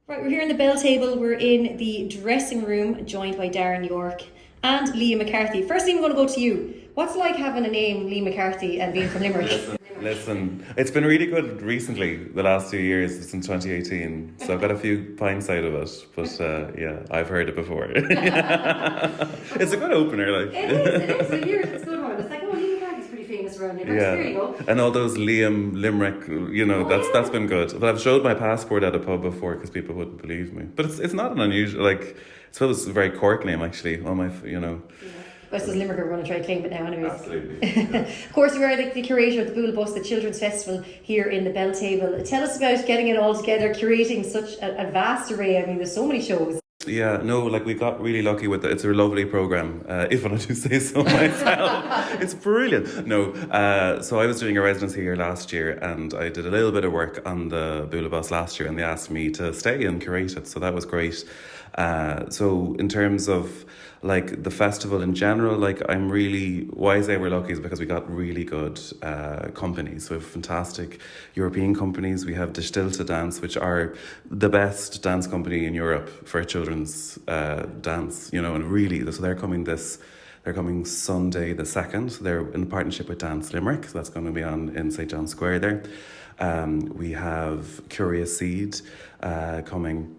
Right, we're here in the bell table. We're in the dressing room, joined by Darren, Yorke, and Liam McCarty. First thing, I'm going to go to you. What's it like having a name, Liam McCarty, and being from Limerick? Listen, it's been really good recently, the last 2 years, since 2018. So I've got a few pints out of it, but yeah, I've heard it before. It's a good opener, like. It is. It's a good one. It's like, oh, Liam McCarty's pretty famous around Limerick. So there you go. And all those Liam, Limerick, that's been good. But I've showed my passport at a pub before because people wouldn't believe me. But it's not an unusual, like, I suppose it's a very Cork name, actually. All my, Yeah. I suppose Limerick are going to try to claim it now anyways. Absolutely. Of course, you are the curator of the Bualadh Bos, the Children's Festival here in the Bell Table. Tell us about getting it all together, curating such a vast array. I mean, there's so many shows. Yeah, no, like we got really lucky with it. It's a lovely programme, if I do say so myself. It's brilliant. No, so I was doing a residency here last year and I did a little bit of work on the Bualadh Bos last year and they asked me to stay and curate it, so that was great. So in terms of like the festival in general, like I'm really, why I say we're lucky is because we got really good companies. So we have fantastic European companies. We have Distilta Dance, which are the best dance company in Europe for children's dance, and really, so they're coming Sunday the 2nd. They're in partnership with Dance Limerick, so that's going to be on in St. John's Square there. We have Curious Seed coming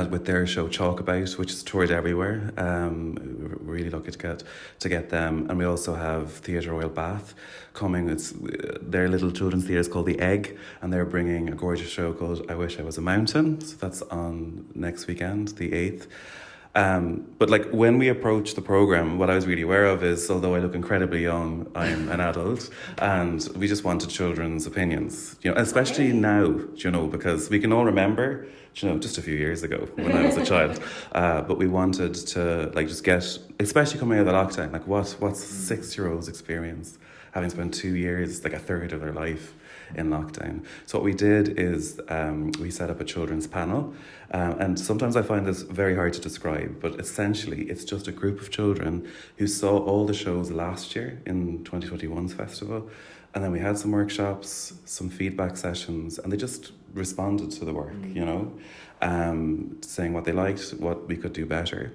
with their show Chalk About, which is toured everywhere. We're really lucky to get them. And we also have Theatre Royal Bath coming. It's their little children's theatre is called The Egg, and they're bringing a gorgeous show called I Wish I Was a Mountain. So that's on next weekend, the 8th. But like when we approached the programme, what I was really aware of is, although I look incredibly young, I'm an adult, and we just wanted children's opinions, especially now, because we can all remember, just a few years ago when I was a child, but we wanted to like just get, especially coming out of the lockdown, like what's 6-year-olds experience having spent 2 years, like a third of their life in lockdown. So what we did is we set up a children's panel, and sometimes I find this very hard to describe, but essentially it's just a group of children who saw all the shows last year in 2021's festival, and then we had some workshops, some feedback sessions, and they just responded to the work, saying what they liked, what we could do better.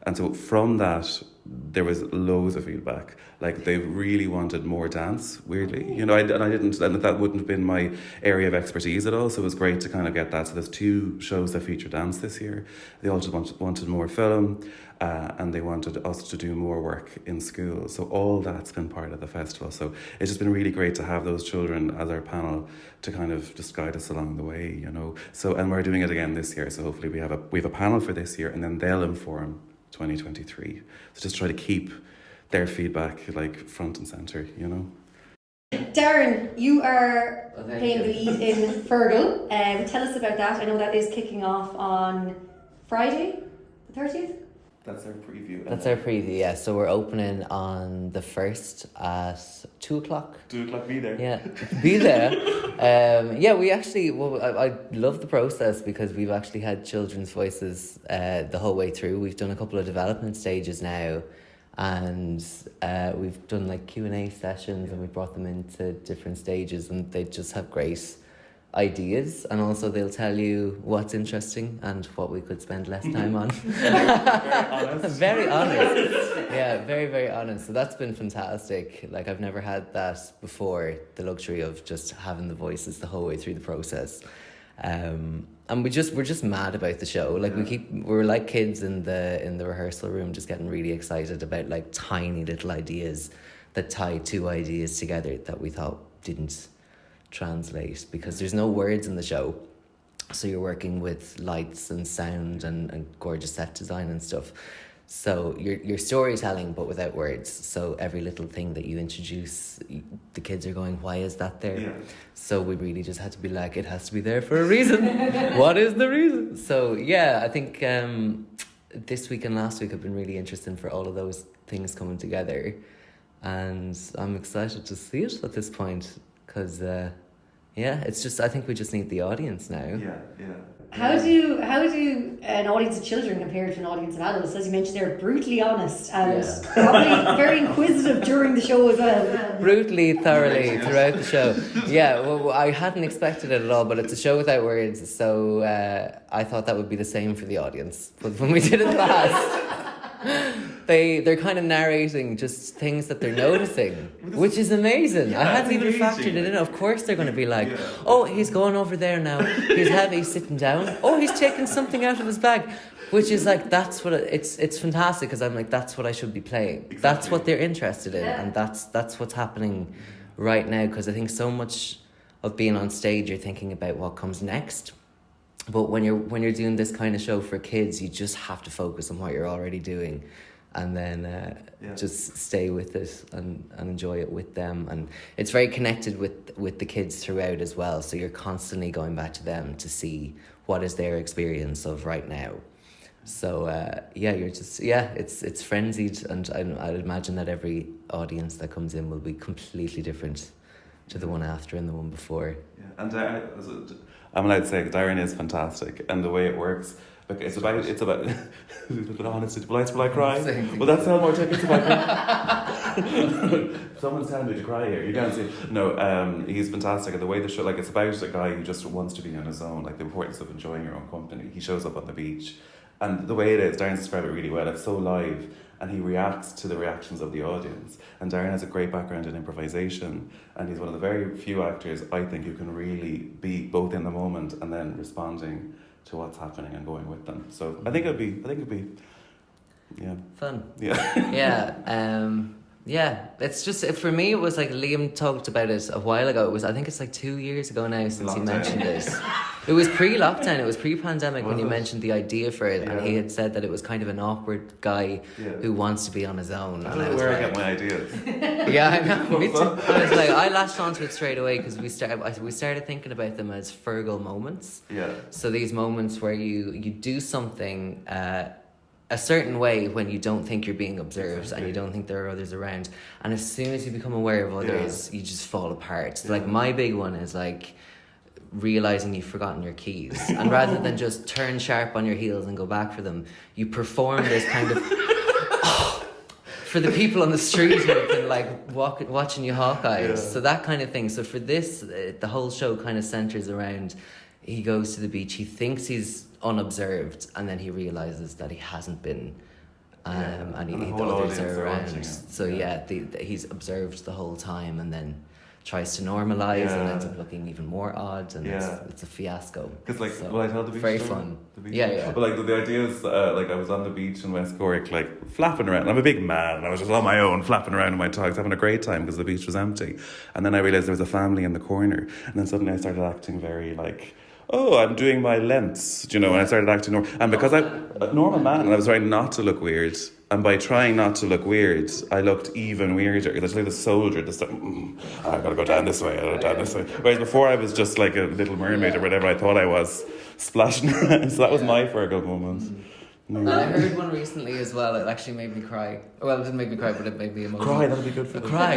And so from that, there was loads of feedback. Like they really wanted more dance, weirdly. And that wouldn't have been my area of expertise at all. So it was great to kind of get that. So there's 2 shows that feature dance this year. They also wanted more film, and they wanted us to do more work in school. So all that's been part of the festival. So it's just been really great to have those children as our panel to kind of just guide us along the way, So, and we're doing it again this year. So hopefully we have a panel for this year, and then they'll inform 2023. So just try to keep their feedback like front and centre, Darren, you are playing the lead in Fergal. Tell us about that. I know that is kicking off on Friday, the 30th. That's our preview. That's our preview, yeah. So we're opening on the 1st at 2 o'clock. 2 o'clock, be there. Yeah, be there. We actually, I love the process because we've actually had children's voices the whole way through. We've done a couple of development stages now, and we've done like Q&A sessions, and we've brought them into different stages, and they just have great ideas, and also they'll tell you what's interesting and what we could spend less time on. Very honest. Yeah, very, very honest. So that's been fantastic. Like I've never had that before, the luxury of just having the voices the whole way through the process. And we're just mad about the show. Like we're like kids in the rehearsal room, just getting really excited about like tiny little ideas that tie 2 ideas together that we thought didn't translate, because there's no words in the show, so you're working with lights and sound and gorgeous set design and stuff, so you're storytelling but without words. So every little thing that you introduce, the kids are going, why is that there? Yeah. So we really just had to be like, it has to be there for a reason. What is the reason? So yeah, I think this week and last week have been really interesting for all of those things coming together, and I'm excited to see it at this point, because it's just, I think we just need the audience now. Yeah. How do an audience of children compare to an audience of adults? As you mentioned, they're brutally honest and probably very inquisitive during the show as well. Brutally, thoroughly throughout the show. Yeah, well, I hadn't expected it at all, but it's a show without words, so I thought that would be the same for the audience. But when we did it last, they're kind of narrating just things that they're noticing, which is amazing. Yeah, I hadn't even amazing. factored it in. Of course they're going to be like, oh, he's going over there now. He's heavy, sitting down. Oh, he's taking something out of his bag. Which is like, that's what it's fantastic, because I'm like, that's what I should be playing. Exactly. That's what they're interested in, and that's what's happening right now. Because I think so much of being on stage, you're thinking about what comes next. But when you're doing this kind of show for kids, you just have to focus on what you're already doing, and then just stay with it and enjoy it with them. And it's very connected with the kids throughout as well. So you're constantly going back to them to see what is their experience of right now. So you're just it's frenzied, and I'd imagine that every audience that comes in will be completely different to the one after and the one before. Yeah, and I'm allowed to say Darren is fantastic, and the way it works. Look, it's about but honest. Will I cry? Well, that's how more it's about cry. Someone's telling me to cry here. You can't see. No, he's fantastic, and the way the show, like, it's about a guy who just wants to be on his own, like the importance of enjoying your own company. He shows up on the beach, and the way it is, Darren's described it really well. It's so live, and he reacts to the reactions of the audience. And Darren has a great background in improvisation, and he's one of the very few actors, I think, who can really be both in the moment and then responding to what's happening and going with them. So I think it'd be Fun. Yeah. Yeah, it's just, for me, it was like Liam talked about it a while ago. I think it's like 2 years ago now since he mentioned this. It was pre-lockdown, it was pre-pandemic when you mentioned the idea for it, and he had said that it was kind of an awkward guy who wants to be on his own. I don't know where I get my ideas. Yeah, I know, me too. I was like, I latched onto it straight away because we started thinking about them as Fergal moments. Yeah. So these moments where you do something a certain way when you don't think you're being observed and you don't think there are others around, and as soon as you become aware of others, you just fall apart. So like my big one is like realizing you've forgotten your keys, and rather than just turn sharp on your heels and go back for them, you perform this kind of for the people on the street who have been like watching you hawk eyes. So that kind of thing. So for this, the whole show kind of centers around, he goes to the beach, he thinks he's unobserved, and then he realizes that he hasn't been, and the others are around. So he's observed the whole time, and then tries to normalize and ends up looking even more odd, and it's a fiasco. Because will I tell the beach very story? fun. The beach Yeah. But like the idea is, like, I was on the beach in West Cork, like flapping around. I'm a big man, and I was just on my own, flapping around in my togs, having a great time because the beach was empty. And then I realized there was a family in the corner, and then suddenly I started acting very like, oh, I'm doing my lengths, and I started acting normal. And because I'm a normal man, and I was trying not to look weird, and by trying not to look weird, I looked even weirder. Because I was like the soldier, just like, I gotta go down this way, I gotta go down this way. Whereas before I was just like a little mermaid or whatever I thought I was, splashing around. So that was my Fergal moment. I heard one recently as well. It actually made me cry. Well, it didn't make me cry, but it made me emotional. Cry, that'll be good for them. Cry.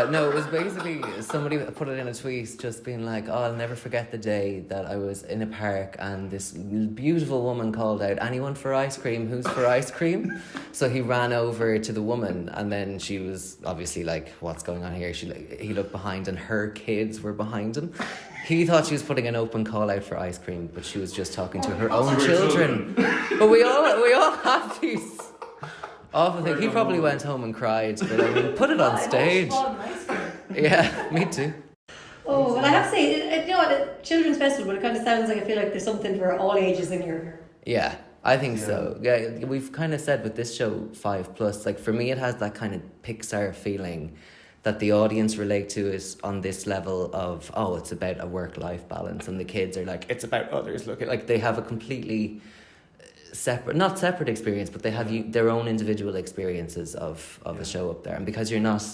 No, it was basically somebody put it in a tweet, just being like, "Oh, I'll never forget the day that I was in a park and this beautiful woman called out, 'Anyone for ice cream? Who's for ice cream?' So he ran over to the woman, and then she was obviously like, 'What's going on here?' He looked behind, and her kids were behind him. He thought she was putting an open call out for ice cream, but she was just talking to her own children. But we all have these awful things. He probably went home and cried, but I mean, put it on stage. Yeah, me too. Oh, well, I have to say, a children's festival, but it kind of sounds like I feel like there's something for all ages in here. Yeah, I think so. Yeah, we've kind of said with this show 5+, like for me it has that kind of Pixar feeling that the audience relate to is on this level of, it's about a work-life balance, and the kids are like, it's about others. Look, like they have a completely not separate experience, but they have their own individual experiences of a show up there, and because you're not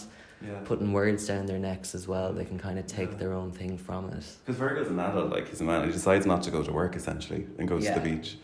putting words down their necks as well, they can kind of take their own thing from it. Because Fergal's an adult, like he's a man, he decides not to go to work essentially and goes to the beach.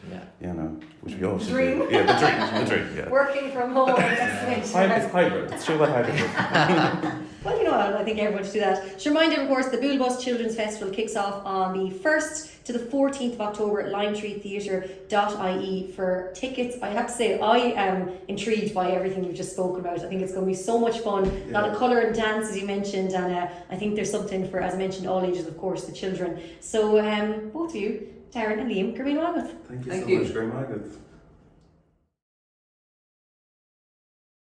Which we all should do. Yeah, the dream. Working from home. It's hybrid. It's true about hybrid. Well, I think everyone should do that. Just remind everyone, of course, the Bualadh Bos Children's Festival kicks off on the 1st to the 14th of October at limetreetheatre.ie for tickets. I have to say, I am intrigued by everything you've just spoken about. I think it's going to be so much fun. A lot of colour and dance, as you mentioned, and I think there's something for, as I mentioned, all ages, of course, the children. So, both of you, Darren and Liam, Gurmeen Wagath. Thank you so much, Gurmeen Wagath.